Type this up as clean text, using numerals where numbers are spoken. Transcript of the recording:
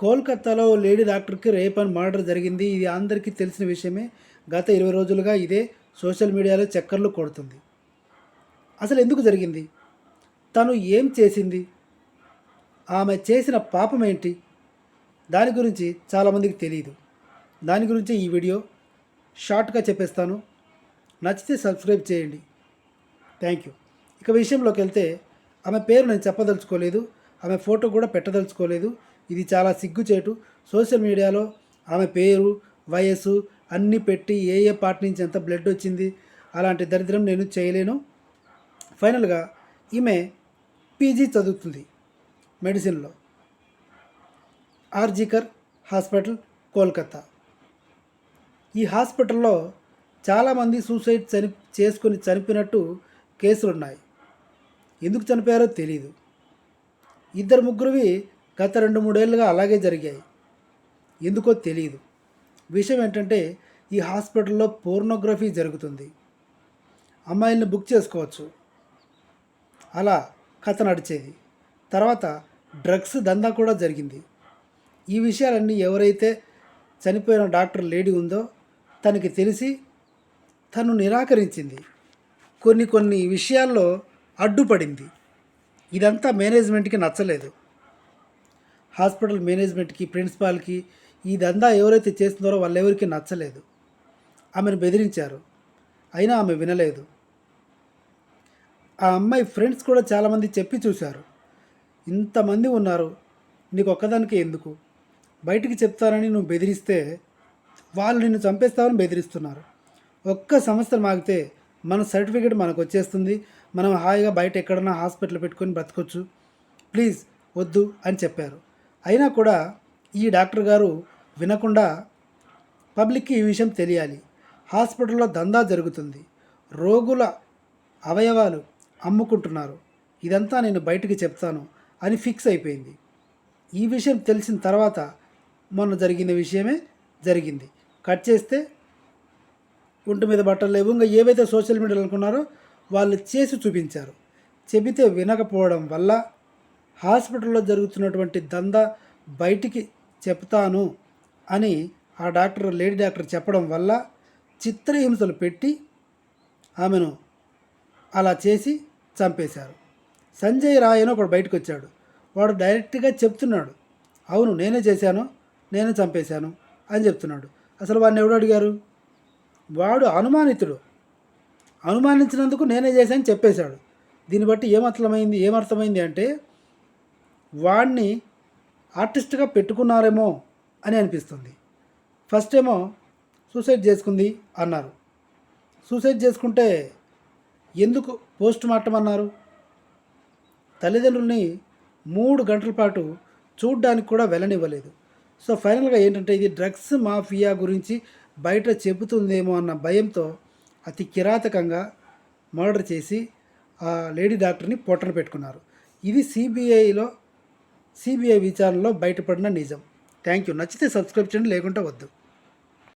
కోల్కతాలో లేడీ డాక్టర్కి rape and murder జరిగింది. ఇది అందరికీ తెలిసిన విషయమే. గత 20 రోజులుగా ఇదే సోషల్ మీడియాలో చక్కర్లు కొడుతుంది. అసలు ఎందుకు జరిగింది? తను ఏం చేసింది? ఆమె చేసిన పాపం ఏంటి? దాని గురించి చాలామందికి తెలియదు. దాని గురించి ఈ వీడియో షార్ట్గా చెప్పేస్తాను. నచ్చితే సబ్స్క్రైబ్ చేయండి. Thank you. ఇక విషయంలోకి వెళ్తే, ఆమె పేరు నేను చెప్పదలుచుకోలేదు, ఆమె ఫోటో కూడా పెట్టదలుచుకోలేదు. ఇది చాలా సిగ్గుచేటు. సోషల్ మీడియాలో ఆమె పేరు, వయస్సు అన్నీ పెట్టి ఏ పార్ట్ నుంచి ఎంత బ్లడ్ వచ్చింది అలాంటి దరిద్రం నేను చేయలేను. ఫైనల్గా ఈమె పీజీ చదువుతుంది మెడిసిన్లో, ఆర్జికర్ హాస్పిటల్, కోల్కతా. ఈ హాస్పిటల్లో చాలామంది సూసైడ్ చేసుకొని చనిపోయినట్టు కేసులున్నాయి. ఎందుకు చనిపోయారో తెలీదు. 2-3వి గత 2-3 ఏళ్ళుగా అలాగే జరిగాయి. ఎందుకో తెలియదు. విషయం ఏంటంటే, ఈ హాస్పిటల్లో పోర్నోగ్రఫీ జరుగుతుంది. అమ్మాయిల్ని బుక్ చేసుకోవచ్చు, అలా కథ నడిచేది. తర్వాత డ్రగ్స్ దందా కూడా జరిగింది. ఈ విషయాలన్నీ ఎవరైతే చనిపోయిన డాక్టర్ లేడీ ఉందో తనకి తెలిసి తను నిరాకరించింది. కొన్ని విషయాల్లో అడ్డుపడింది. ఇదంతా మేనేజ్మెంట్కి నచ్చలేదు. హాస్పిటల్ మేనేజ్మెంట్కి, ప్రిన్సిపాల్కి ఈ దందా ఎవరైతే చేస్తున్నారో వాళ్ళెవరికి నచ్చలేదు. ఆమెను బెదిరించారు, అయినా ఆమె వినలేదు. ఆ అమ్మాయి ఫ్రెండ్స్ కూడా చాలామంది చెప్పి చూశారు, ఇంతమంది ఉన్నారు, నీకు ఒక్కదానికే ఎందుకు, బయటికి చెప్తానని నువ్వు బెదిరిస్తే వాళ్ళు నిన్ను చంపేస్తామని బెదిరిస్తున్నారు. ఒక్క సంవత్సరం ఆగితే మన సర్టిఫికేట్ మనకు వచ్చేస్తుంది, మనం హాయిగా బయట ఎక్కడన్నా హాస్పిటల్ పెట్టుకొని బ్రతకొచ్చు, ప్లీజ్ వద్దు అని చెప్పారు. అయినా కూడా ఈ డాక్టర్ గారు వినకుండా, పబ్లిక్కి ఈ విషయం తెలియాలి, హాస్పిటల్లో దందా జరుగుతుంది, రోగుల అవయవాలు అమ్ముకుంటున్నారు, ఇదంతా నేను బయటికి చెప్తాను అని ఫిక్స్ అయిపోయింది. ఈ విషయం తెలిసిన తర్వాత మొన్న జరిగిన విషయమే జరిగింది. కట్ చేస్తే ఒంటి మీద బట్టలు లేవు, ఇంకా ఏవైతే సోషల్ మీడియాలో అనుకున్నారో వాళ్ళు చేసి చూపించారు. చెబితే వినకపోవడం వల్ల హాస్పిటల్లో జరుగుతున్నటువంటి దందా బయటికి చెప్తాను అని ఆ డాక్టర్, లేడీ డాక్టర్ చెప్పడం వల్ల చిత్రహింసలు పెట్టి ఆమెను అలా చేసి చంపేశారు. సంజయ్ రాయ్ అని ఒకడు బయటకు వచ్చాడు. వాడు డైరెక్ట్గా చెప్తున్నాడు, అవును నేనే చేశాను, నేనే చంపేశాను అని చెప్తున్నాడు. అసలు వాడిని ఎవడు అడిగారు? వాడు అనుమానితుడు. అనుమానించినందుకు నేనే చేశాను చెప్పేశాడు. దీన్ని బట్టి ఏమర్థమైంది అంటే, వాడిని ఆర్టిస్ట్గా పెట్టుకున్నారేమో అని అనిపిస్తుంది. ఫస్ట్ ఏమో సూసైడ్ చేసుకుంది అన్నారు. సూసైడ్ చేసుకుంటే ఎందుకు పోస్ట్ మార్టం అన్నారు? తల్లిదండ్రుల్ని 3 గంటల పాటు చూడ్డానికి కూడా వెళ్ళనివ్వలేదు. సో ఫైనల్గా ఏంటంటే, ఇది డ్రగ్స్ మాఫియా గురించి బయట చెబుతుందేమో అన్న భయంతో అతి కిరాతకంగా మర్డర్ చేసి ఆ లేడీ డాక్టర్ని పొట్టన పెట్టుకున్నారు. ఇది సిబిఐ విచారణలో బయటపడిన నిజం. Thank you. నచ్చితే సబ్స్క్రైబ్ చేయండి, లేకుంటే వద్దు.